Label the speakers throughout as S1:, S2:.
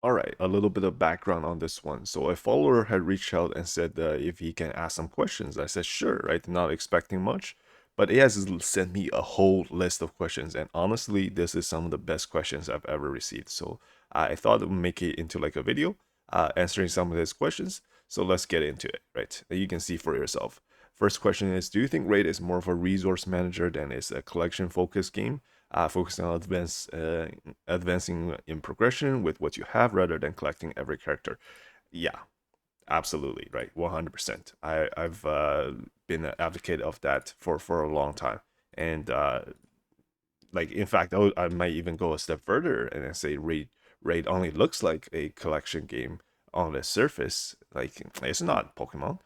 S1: All right, a little bit of background on this one. So a follower had reached out and said if he can ask some questions. I said sure, right? Not expecting much, but he has sent me a whole list of questions, and honestly, this is some of the best questions I've ever received. So I thought it would make it into like a video, answering some of his questions. So let's get into it, right? You can see for yourself. First question is: do you think Raid is more of a resource manager than is a collection-focused game? Focusing on advancing in progression with what you have rather than collecting every character. Yeah, absolutely right, 100%. I've been an advocate of that for a long time, and like in fact, I might even go a step further and say Raid only looks like a collection game on the surface. Like it's not Pokemon.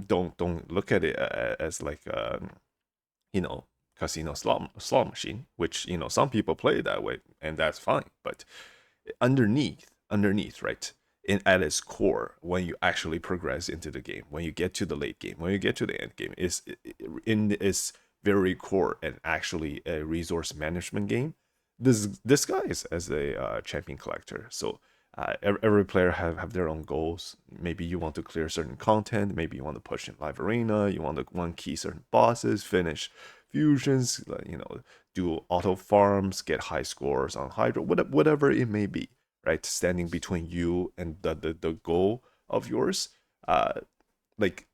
S1: Don't look at it as like you know, casino slot machine, which some people play it that way, and that's fine. But underneath, right, at its core, when you actually progress into the game, when you get to the late game, when you get to the end game, is in its very core and actually a resource management game. This disguised as a champion collector. So every player have their own goals. Maybe you want to clear certain content. Maybe you want to push in live arena. You want to one key certain bosses, finish fusions. Do auto farms, get high scores on Hydro, whatever it may be. Right, standing between you and the goal of yours. Like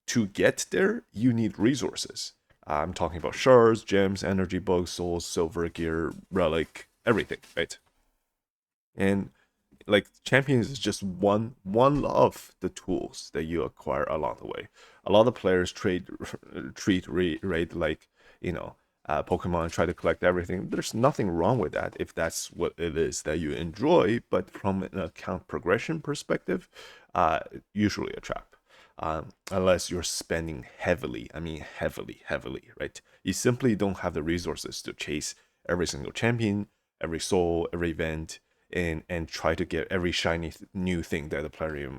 S1: to get there, you need resources. I'm talking about shards, gems, energy bugs, souls, silver gear, relic, everything, right? And like champions is just one of the tools that you acquire along the way. A lot of players treat raid like you know Pokemon, try to collect everything. There's nothing wrong with that if that's what it is that you enjoy, but from an account progression perspective, usually a trap. Unless you're spending heavily, I mean heavily, right? You simply don't have the resources to chase every single champion, every soul, every event, and try to get every shiny new thing that the player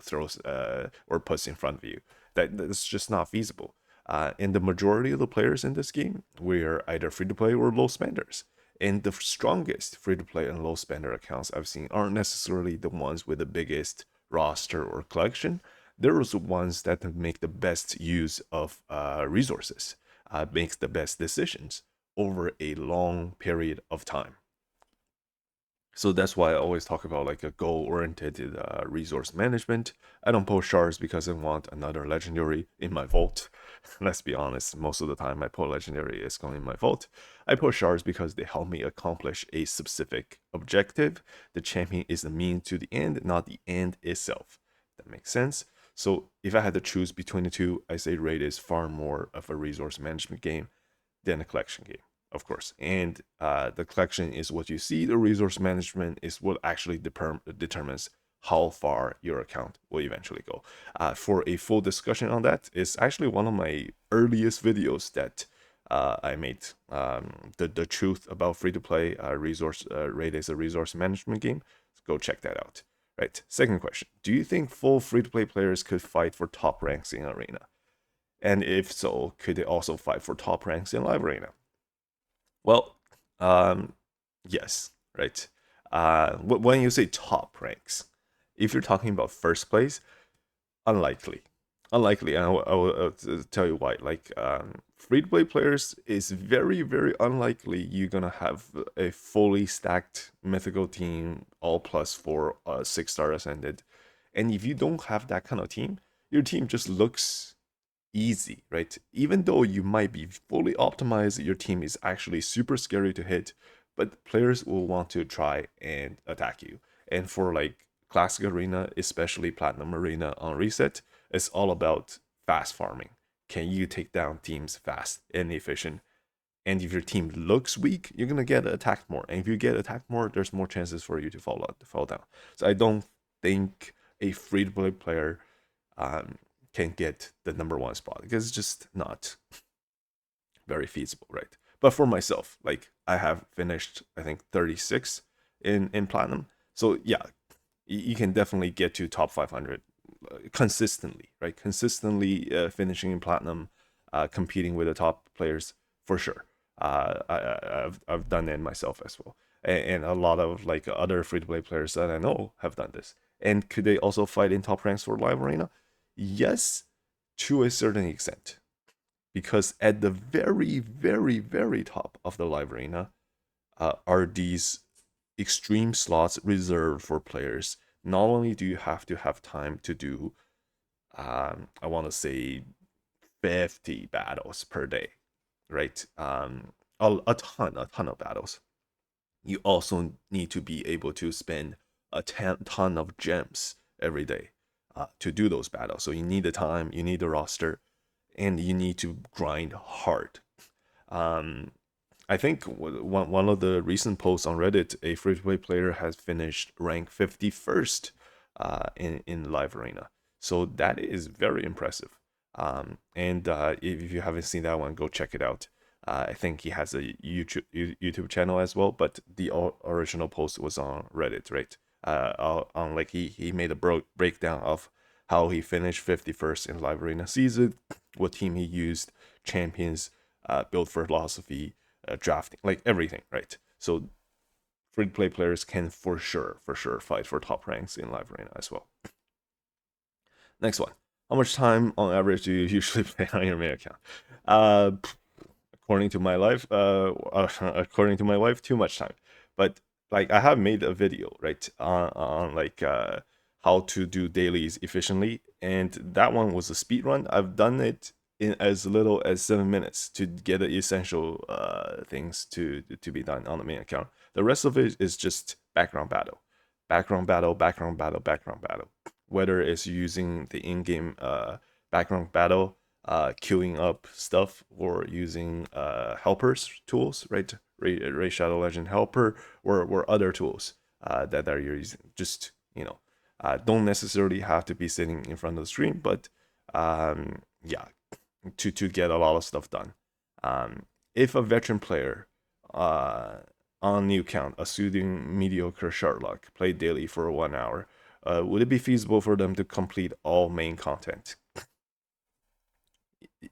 S1: throws or puts in front of you. That's just not feasible. And the majority of the players in this game, we are either free to play or low spenders. And the strongest free to play and low spender accounts I've seen aren't necessarily the ones with the biggest roster or collection. They're also ones that make the best use of resources, makes the best decisions over a long period of time. So that's why I always talk about like a goal-oriented resource management. I don't pull shards because I want another legendary in my vault. Let's be honest, most of the time I pull legendary is going in my vault. I pull shards because they help me accomplish a specific objective. The champion is the mean to the end, not the end itself. That makes sense. So if I had to choose between the two, I say Raid is far more of a resource management game than a collection game, of course. And the collection is what you see. The resource management is what actually determines how far your account will eventually go. For a full discussion on that, it's actually one of my earliest videos that I made. The truth about free to play resource Raid is a resource management game. So go check that out. Right. Second question: do you think full free to play players could fight for top ranks in arena? And if so, could they also fight for top ranks in live arena? Well, um, yes, right. When you say top ranks, if you're talking about first place, unlikely, unlikely. And I will tell you why. Like, free to play players is very unlikely you're gonna have a fully stacked mythical team, all plus for 6-star ascended. And if you don't have that kind of team, your team just looks easy, right? Even though you might be fully optimized, your team is actually super scary to hit, but players will want to try and attack you. And for like classic arena, especially platinum arena on reset, it's all about fast farming. Can you take down teams fast and efficient? And if your team looks weak, you're gonna get attacked more. And if you get attacked more, there's more chances for you to fall down. So I don't think a free to play player um, can get the number one spot because it's just not very feasible, right? But for myself, like I have finished, I think 36 in platinum. So yeah, you can definitely get to top 500 consistently, right? Consistently finishing in platinum, competing with the top players for sure. I've done it myself as well. and a lot of like other free-to-play players that I know have done this. And could they also fight in top ranks for live arena? Yes, to a certain extent, because at the very, very, very top of the live arena are these extreme slots reserved for players. Not only do you have to have time to do, I want to say 50 battles per day, right? A ton of battles. You also need to be able to spend a ton of gems every day to do those battles. So you need the time, you need the roster, and you need to grind hard. Um, I think one of the recent posts on Reddit, a free to play player has finished rank 51st in live arena. So that is very impressive. And if you haven't seen that one, go check it out. I think he has a YouTube channel as well, but the original post was on Reddit, right? On like he made a breakdown of how he finished 51st in live arena season, what team he used, champions, build philosophy, drafting, like everything, right? So free to play players can for sure fight for top ranks in live arena as well. Next one. How much time on average do you usually play on your main account? Uh, according to my life, according to my wife, too much time. But like I have made a video right on like how to do dailies efficiently, and that one was a speed run. I've done it in as little as 7 minutes to get the essential things to be done on the main account. The rest of it is just background battle, background battle, background battle, background battle. Whether it's using the in-game background battle, queuing up stuff, or using helpers tools, right? Ray Shadow Legend helper, or other tools that are using. Just don't necessarily have to be sitting in front of the screen, but yeah, to get a lot of stuff done. If a veteran player on new count, assuming mediocre shard luck, played daily for 1 hour, would it be feasible for them to complete all main content?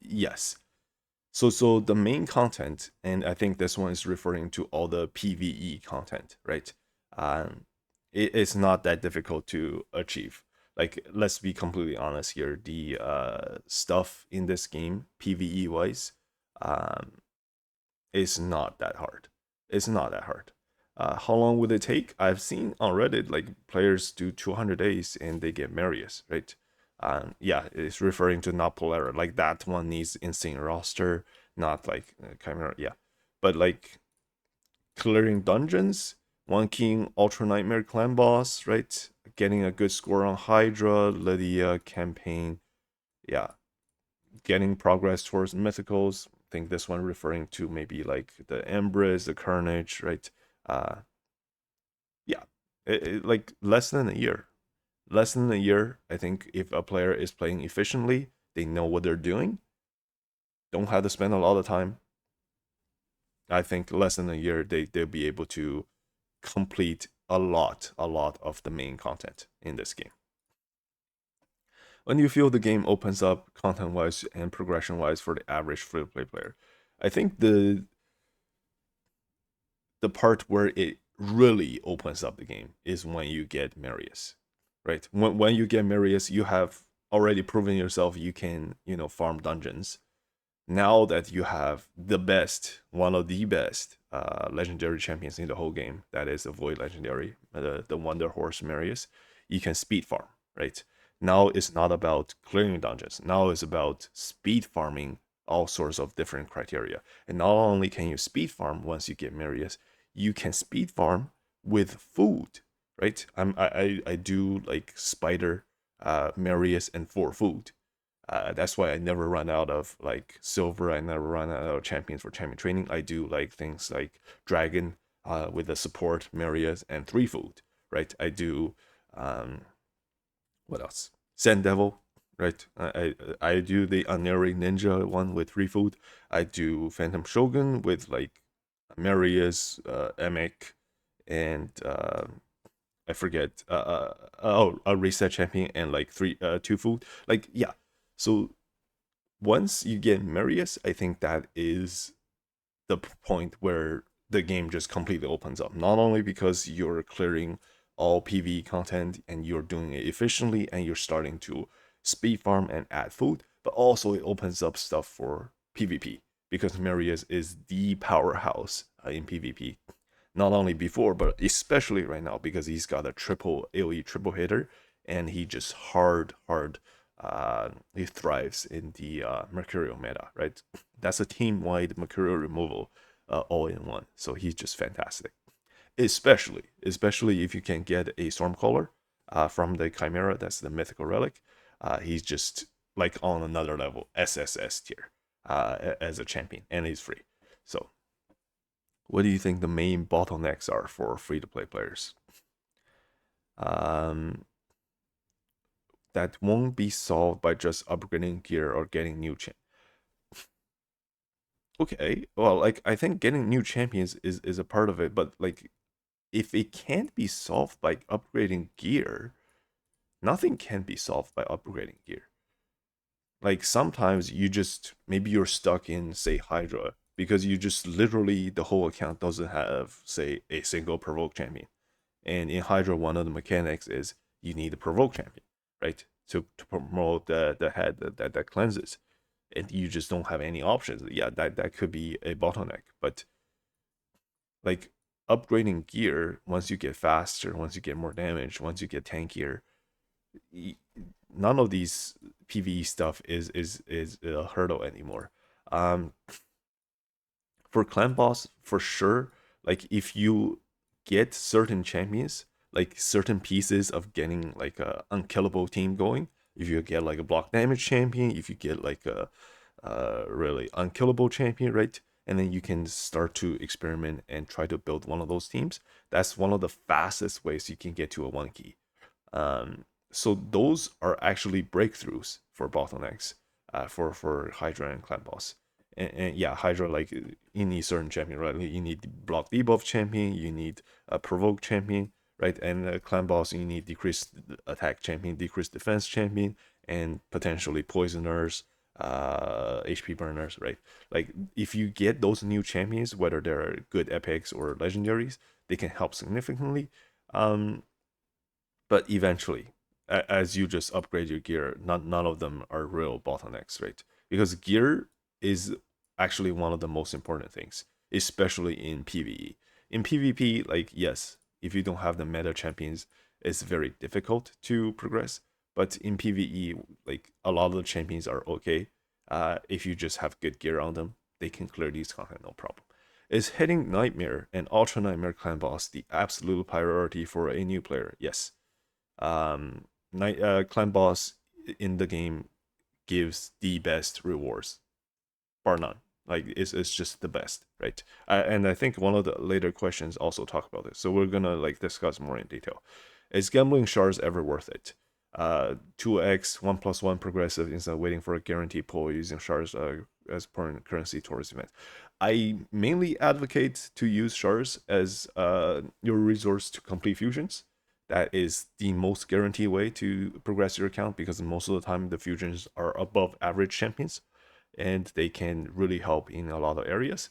S1: Yes. So the main content, and I think this one is referring to all the PVE content, right? Um, it's not that difficult to achieve. Like, let's be completely honest here. The stuff in this game, PVE wise, um, is not that hard. It's not that hard. How long would it take? I've seen on Reddit like players do 200 days and they get Marius, right? Yeah, it's referring to not Polera. Like that one needs insane roster, not like Chimera. Yeah, but like clearing dungeons, one king Ultra Nightmare clan boss, right? Getting a good score on Hydra, Lydia campaign. Yeah, getting progress towards mythicals. I think this one referring to maybe like the Embrace, the Carnage, right? Uh, yeah, like less than a year. Less than a year, I think if a player is playing efficiently, they know what they're doing, don't have to spend a lot of time. I think less than a year, they'll be able to complete a lot of the main content in this game. When you feel the game opens up content wise and progression wise for the average free to play player, I think the part where it really opens up the game is when you get Marius, right? When you get Marius, you have already proven yourself you can farm dungeons. Now that you have the best, one of the best legendary champions in the whole game, that is the Void Legendary, the Wonder Horse Marius, you can speed farm, right? Now it's not about clearing dungeons. Now it's about speed farming all sorts of different criteria. And not only can you speed farm once you get Marius, you can speed farm with food, right? I do like spider, Marius, and for food. That's why I never run out of like silver. I never run out of champions for champion training. I do like things like dragon with the support, Marius, and three food. Right. I do what else? Sand Devil. Right. I do the Aneri Ninja one with three food. I do Phantom Shogun with like Marius, Emek, and I forget. A reset champion and like two food. Like yeah. So once you get Marius, I think that is the point where the game just completely opens up. Not only because you're clearing all PvE content and you're doing it efficiently and you're starting to speed farm and add food, but also it opens up stuff for PvP because Marius is the powerhouse in PvP. Not only before, but especially right now because he's got a triple AoE triple hitter and he just hard he thrives in the Mercurial meta, right? That's a team-wide Mercurial removal all in one. So he's just fantastic. Especially if you can get a Stormcaller from the Chimera, that's the mythical relic. He's just like on another level, SSS tier as a champion, and he's free. So, what do you think the main bottlenecks are for free-to-play players? Um, that won't be solved by just upgrading gear or getting new champ. Okay, well, like I think getting new champions is a part of it, but like if it can't be solved by upgrading gear, nothing can be solved by upgrading gear. Like sometimes you just maybe you're stuck in say Hydra because you just literally the whole account doesn't have say a single provoke champion. And in Hydra, one of the mechanics is you need a provoke champion, right? To promote the head that cleanses. And you just don't have any options. Yeah, that could be a bottleneck. But like upgrading gear, once you get faster, once you get more damage, once you get tankier, none of these PvE stuff is a hurdle anymore. Um, for clan boss, for sure, like if you get certain champions, like certain pieces of getting like a unkillable team going, if you get like a block damage champion, if you get like a really unkillable champion, right? And then you can start to experiment and try to build one of those teams. That's one of the fastest ways you can get to a one key. So those are actually breakthroughs for bottlenecks for Hydra and Clan Boss. And yeah, Hydra, like you need certain champion, right? You need block debuff champion, you need a provoke champion, right? And Clan Boss, you need decreased attack champion, decreased defense champion, and potentially poisoners, HP burners, right? Like if you get those new champions, whether they're good epics or legendaries, they can help significantly. Um, but eventually, as you just upgrade your gear, none of them are real bottlenecks, right? Because gear is actually one of the most important things, especially in PvE. In PvP, like yes, if you don't have the meta champions, it's very difficult to progress. But in PvE, like a lot of the champions are okay. If you just have good gear on them, they can clear these content no problem. Is hitting Nightmare and Ultra Nightmare clan boss the absolute priority for a new player? Yes. Clan boss in the game gives the best rewards, bar none. Like it's just the best, right? And I think one of the later questions also talk about this, so we're gonna like discuss more in detail. Is gambling shards ever worth it? 2x 1+1 progressive instead of waiting for a guaranteed pull using shards as permanent currency towards event. I mainly advocate to use shards as your resource to complete fusions. That is the most guaranteed way to progress your account because most of the time the fusions are above average champions and they can really help in a lot of areas.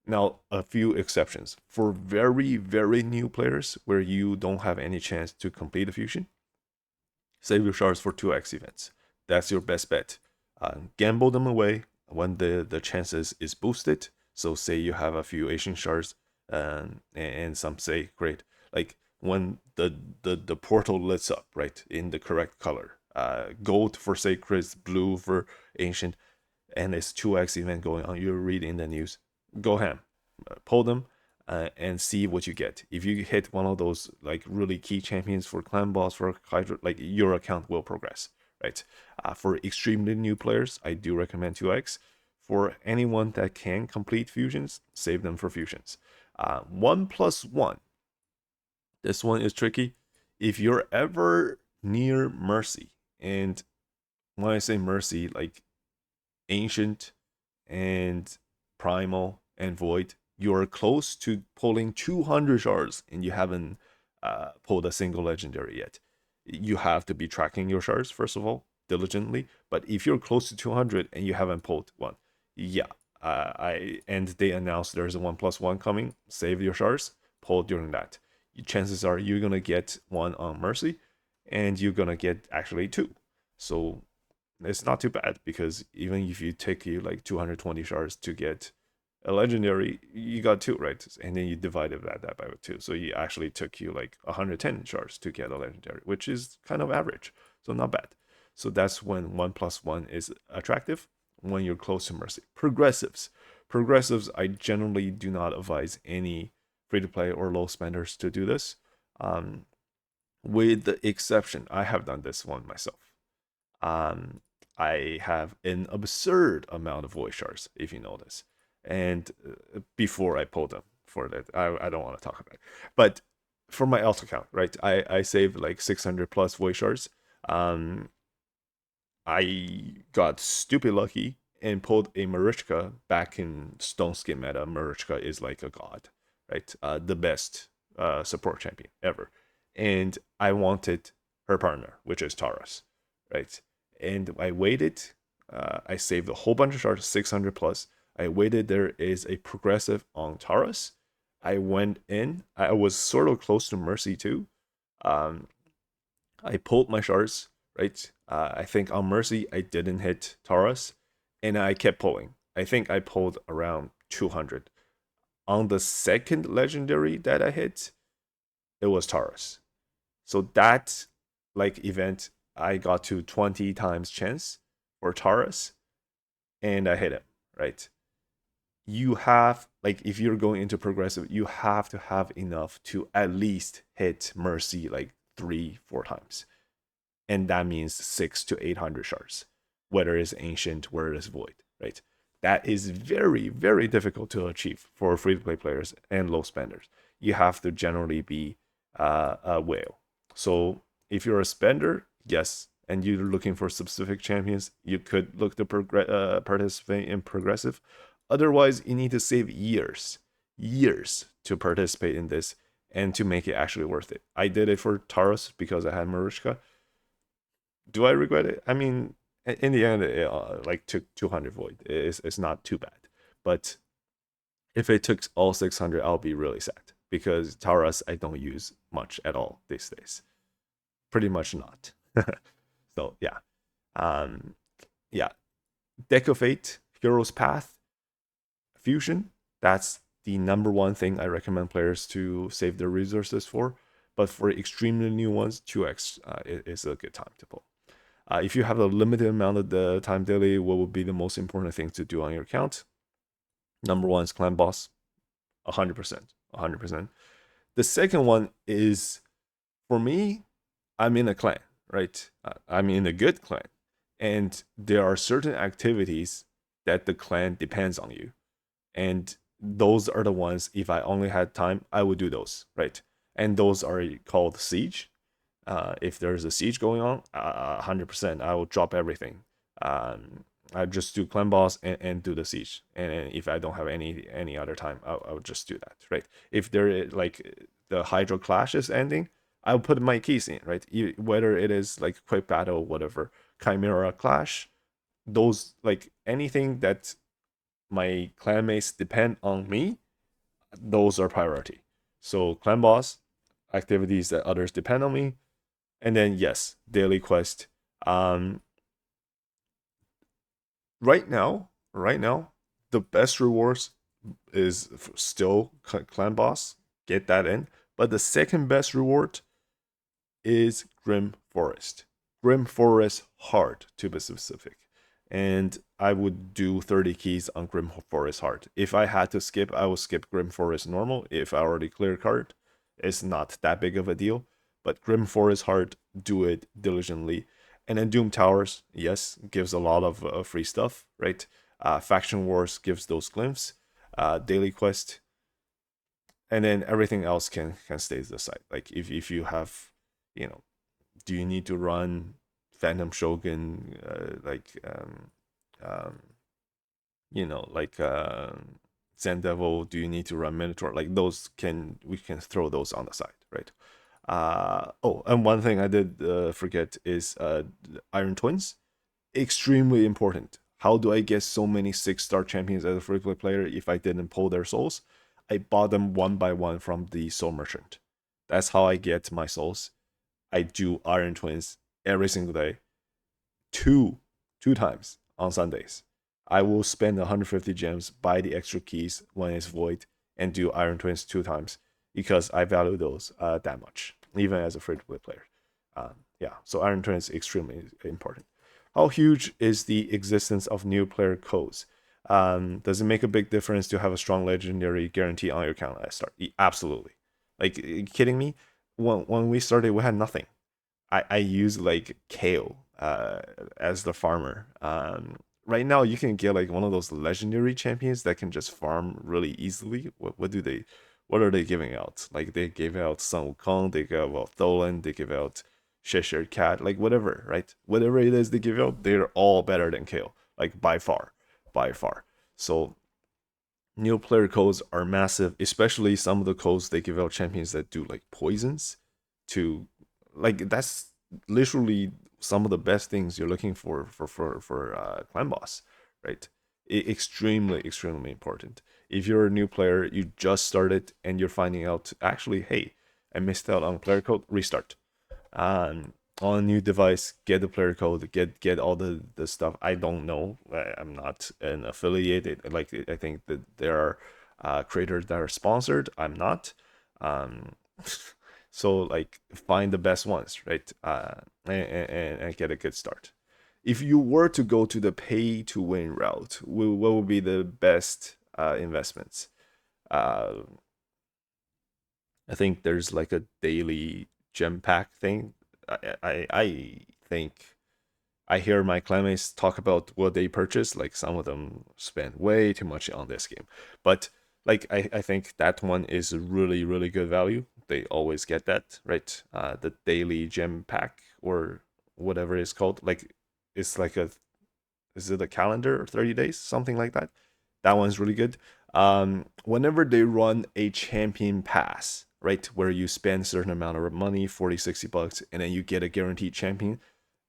S1: Now, a few exceptions. For very new players where you don't have any chance to complete a fusion, save your shards for 2x events. That's your best bet. Gamble them away when the chances is boosted. So say you have a few Asian shards and some say great. Like when the portal lights up, right, in the correct color. Gold for sacred, blue for ancient, and it's 2x event going on. You're reading the news. Go ham. Pull them and see what you get. If you hit one of those like really key champions for clan boss for Hydra, like your account will progress, right? For extremely new players, I do recommend 2x. For anyone that can complete fusions, save them for fusions. 1+1. This one is tricky. If you're ever near Mercy, and when I say Mercy, like Ancient and Primal and Void, you're close to pulling 200 shards and you haven't pulled a single legendary yet. You have to be tracking your shards, first of all, diligently. But if you're close to 200 and you haven't pulled one, yeah, and they announced there's a 1+1 coming. Save your shards, pull during that. Chances are you're gonna get one on Mercy, and you're gonna get actually two. So it's not too bad, because even if you take you like 220 shards to get a legendary, you got two, right? And then you divided that by two, so you actually took you like 110 shards to get a legendary, which is kind of average, so not bad. So that's when 1+1 is attractive, when you're close to Mercy. Progressives, I generally do not advise any free to play or low spenders to do this. Um, with the exception, I have done this one myself. Um, I have an absurd amount of voice shards, if you notice. And before I pulled them for that, I don't want to talk about it. But for my alt account, right, I saved like 600 plus voice shards. Um, I got stupid lucky and pulled a Mariska back in Stone Skin meta. Mariska is like a god, right? The best support champion ever. And I wanted her partner, which is Taurus, right? And I waited. I saved a whole bunch of shards, 600 plus. I waited. There is a progressive on Taurus. I went in. I was sort of close to Mercy too. Um, I pulled my shards, right? I think on Mercy I didn't hit Taurus, and I kept pulling. I think I pulled around 200. On the second legendary that I hit, it was Taurus. So that like event, I got to 20 times chance for Taurus, and I hit him, right? You have, like, if you're going into progressive, you have to have enough to at least hit Mercy like 3-4 times, and that means 600 to 800 shards, whether it's ancient, whether it's void, right? That is very, very difficult to achieve for free to play players and low spenders. You have to generally be a whale. So if you're a spender, yes, and you're looking for specific champions, you could look to participate in progressive. Otherwise, you need to save years to participate in this and to make it actually worth it. I did it for Taurus because I had Marushka. Do I regret it? I mean, in the end, it like took 200 void. It's not too bad. But if it took all 600, I'll be really sad, because Taurus I don't use much at all these days. Pretty much not. So yeah, um, yeah. Deck of Fate, Hero's Path, Fusion. That's the number one thing I recommend players to save their resources for. But for extremely new ones, 2x is a good time to pull. If you have a limited amount of the time daily, what would be the most important thing to do on your account? Number one is clan boss, 100%. 100%. The second one is, for me, I'm in a clan, right? I'm in a good clan. And there are certain activities that the clan depends on you. And those are the ones, if I only had time, I would do those, right? And those are called siege. If there's a siege going on, 100%, I will drop everything. I just do clan boss and do the siege. And if I don't have any other time, I'll just do that, right? If there is like the Hydro Clash is ending, I'll put my keys in, right? Whether it is like quick battle, whatever, Chimera Clash, those, like anything that my clanmates depend on me, those are priority. So clan boss, activities that others depend on me, and then yes, daily quest. Um, right now, the best rewards is still clan boss. Get that in. But the second best reward is Grim Forest. Grim Forest hard, to be specific. And I would do 30 keys on Grim Forest hard. If I had to skip, I would skip Grim Forest normal. If I already clear card, it's not that big of a deal. But Grim Forest hard, do it diligently. And then Doom Towers, yes, gives a lot of free stuff, right? Faction Wars gives those glimpses. Daily Quest, and then everything else can stay to the side. Like if you have, you know, do you need to run Phantom Shogun, um, like Zen Devil? Do you need to run Minotaur? Like those we can throw those on the side, right? Oh, and one thing I did forget is Iron Twins. Extremely important. How do I get so many 6-star champions as a free-to-play player if I didn't pull their souls? I bought them one by one from the soul merchant. That's how I get my souls. I do Iron Twins every single day, two times on Sundays. I will spend 150 gems, buy the extra keys when it's void, and do Iron Twins 2 times because I value those that much, even as a free to play player. Yeah, so Iron Twins is extremely important. How huge is the existence of new player codes? Does it make a big difference to have a strong legendary guarantee on your account at start? Absolutely. Like, are you kidding me? When we started, we had nothing. I use like kale as the farmer. Right now you can get like one of those legendary champions that can just farm really easily. What are they giving out? Like they give out Sun Wukong, they give out Tholen, they give out Cheshire Cat, like whatever, right? Whatever it is they give out, they're all better than kale, like by far, by far. So new player codes are massive, especially some of the codes they give out champions that do like poisons to like that's literally some of the best things you're looking for clan boss, right? Extremely important. If you're a new player, you just started and you're finding out actually, hey, I missed out on player code, restart. On a new device, get the player code, get all the stuff. I don't know. I'm not an affiliate. Like I think that there are creators that are sponsored. I'm not. Um, so like find the best ones, right? And get a good start. If you were to go to the pay to win route, what would be the best investments? Uh, I think there's like a daily gem pack thing. I think I hear my clanmates talk about what they purchase. Like some of them spend way too much on this game, but like I think that one is really good value. They always get that right. The daily gem pack or whatever it's called. Like it's like a is it a calendar or 30 days something like that. That one's really good. Whenever they run a champion pass, right, where you spend a certain amount of money, 40, $60, and then you get a guaranteed champion.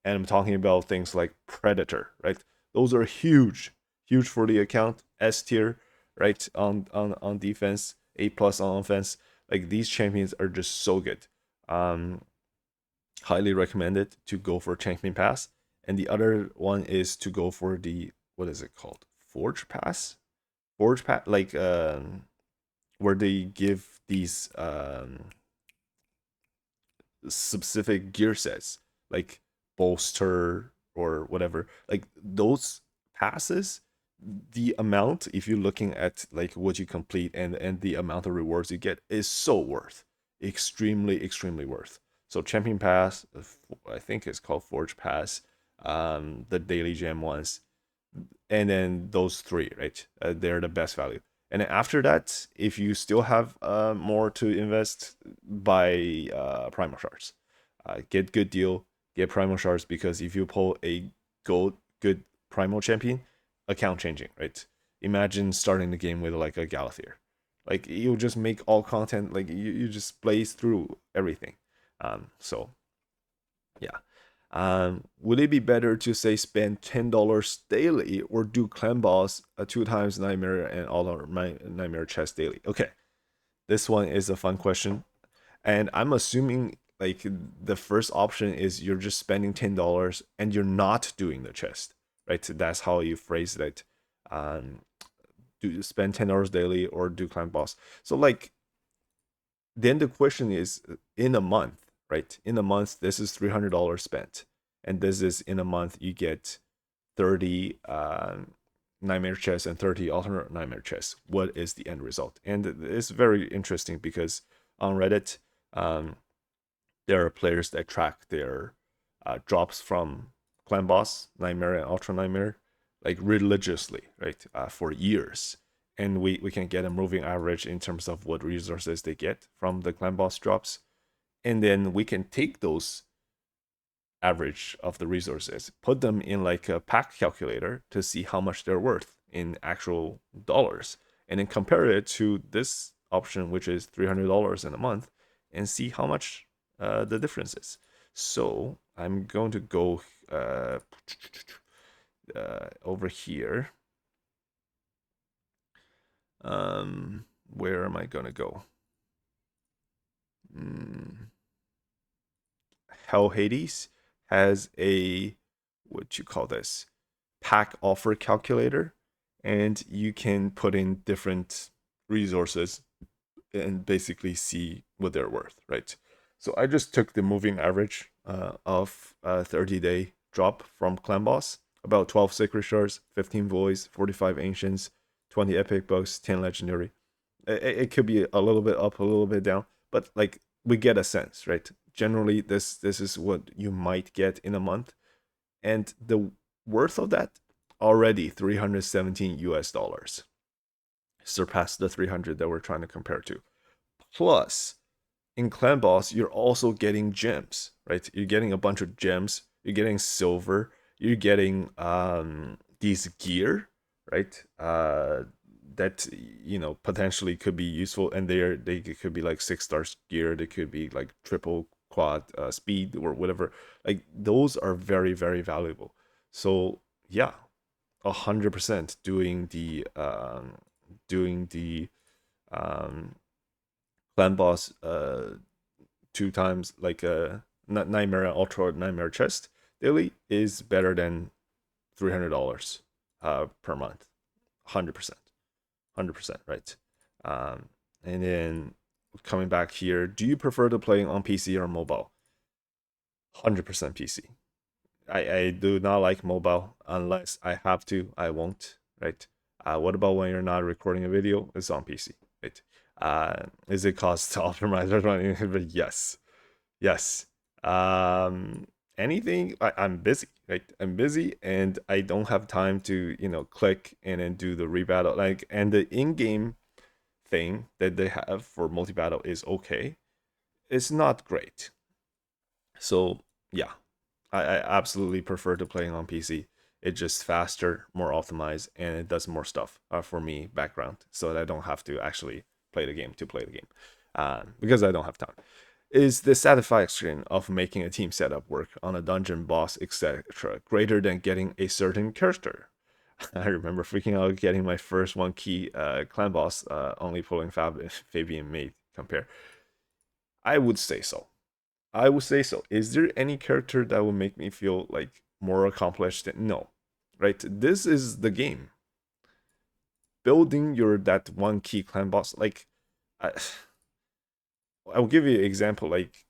S1: And I'm talking about things like Predator, right? Those are huge for the account. S tier, right, on defense, A plus on offense. Like these champions are just so good. Um, Highly recommended to go for champion pass. And the other one is to go for the what is it called? Forge pass? Forge pass, like where they give these specific gear sets, like bolster or whatever. Like those passes, the amount, if you're looking at like what you complete and the amount of rewards you get, is so worth, extremely worth. So champion pass, I think it's called Forge pass, the daily gem ones, and then those three, right? They're the best value. And then after that, if you still have more to invest, buy primal shards. Get good deal, get primal shards, because if you pull a good primal champion, account changing, right? Imagine starting the game with like a Galathier. Like you just make all content, like you just blaze through everything. So yeah. Would it be better to say spend $10 daily or do clan boss 2 times nightmare and all our nightmare chest daily? Okay, this one is a fun question, and I'm assuming like the first option is you're just spending $10 and you're not doing the chest, right? That's how you phrase it. Um, do you spend $10 daily or do clan boss? So like then the question is in a month, right? In a month, this is $300 spent, and this is in a month you get 30 nightmare chests and 30 alternate nightmare chests. What is the end result? And it's very interesting because on Reddit, there are players that track their drops from clan boss, nightmare, and ultra nightmare like religiously, right, for years. And we can get a moving average in terms of what resources they get from the clan boss drops. And then we can take those average of the resources, put them in like a pack calculator to see how much they're worth in actual dollars, and then compare it to this option, which is $300 in a month, and see how much the difference is. So I'm going to go. over here. Where am I gonna go? Hell Hades has a, what you call this, pack offer calculator, and you can put in different resources and basically see what they're worth, right? So I just took the moving average of 30-day drop from Clan Boss, about 12 Sacred Shards, 15 Voids, 45 Ancients, 20 Epic Books, 10 Legendary. It could be a little bit up, a little bit down, but like we get a sense, right? Generally, this is what you might get in a month, and the worth of that already 317 US dollars, surpassed the 300 that we're trying to compare to. Plus, in Clan Boss, you're also getting gems, right? You're getting a bunch of gems. You're getting silver. You're getting these gear, right? That potentially could be useful, and they could be like 6 stars gear. They could be like triple quad speed or whatever. Like those are very very valuable. So yeah, 100% doing the um, clan boss 2 times like a nightmare ultra nightmare chest daily is better than $300 per month. 100%, 100%, right? And then coming back here, do you prefer to play on PC or mobile? 100% PC. I do not like mobile unless I have to. I won't. Right. What about when you're not recording a video? It's on PC. Right. Is it cost to optimize or something? But yes, yes. Anything. I'm busy. Right. I'm busy and I don't have time to click and then do the rebattle. Like, and the in-game thing that they have for multi battle is okay. It's not great. So yeah, I absolutely prefer to playing on PC. It's just faster, more optimized, and it does more stuff for me background, so that I don't have to actually play the game to play the game, because I don't have time. Is the satisfaction of making a team setup work on a dungeon boss, etc., greater than getting a certain character? I remember freaking out getting my first one key clan boss, only pulling Fabian Maid compare. I would say so. I would say so. Is there any character that would make me feel like more accomplished? No, right? This is the game. Building your that one key clan boss. Like, I, I'll give you an example. Like,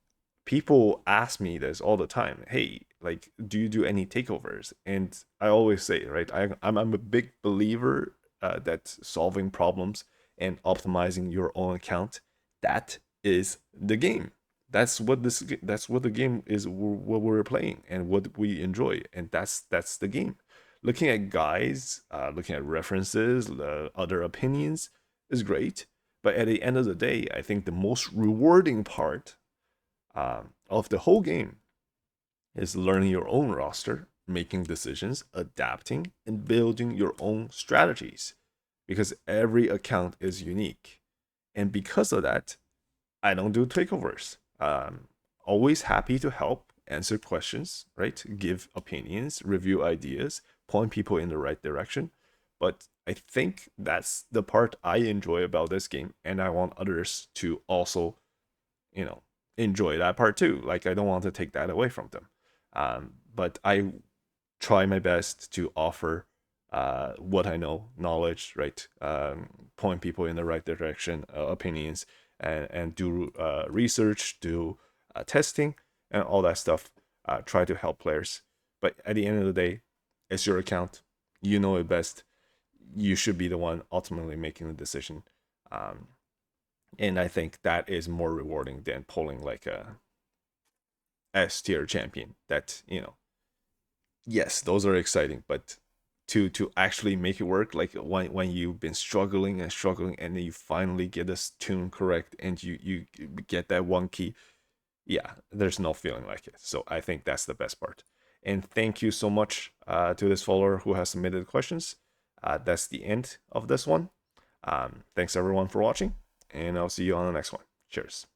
S1: people ask me this all the time. Hey, like, do you do any takeovers? And I always say, right? I'm a big believer that solving problems and optimizing your own account, that is the game. That's what the game is, what we're playing and what we enjoy, and that's the game. Looking at guides, looking at references, other opinions is great, but at the end of the day, I think the most rewarding part of the whole game is learning your own roster, making decisions, adapting, and building your own strategies, because every account is unique. And because of that, I don't do takeovers. Always happy to help, answer questions, right? Give opinions, review ideas, point people in the right direction. But I think that's the part I enjoy about this game, and I want others to also, you know, enjoy that part too. Like, I don't want to take that away from them. But I try my best to offer what I know, knowledge, right? Point people in the right direction, opinions, and do research, do testing, and all that stuff. Try to help players. But at the end of the day, it's your account. You know it best. You should be the one ultimately making the decision. Um, and I think that is more rewarding than pulling like a S tier champion. That, yes, those are exciting, but to actually make it work, like when you've been struggling and struggling, and then you finally get this tune correct, and you get that one key, yeah, there's no feeling like it. So I think that's the best part. And thank you so much to this follower who has submitted questions. That's the end of this one. Thanks everyone for watching, and I'll see you on the next one. Cheers.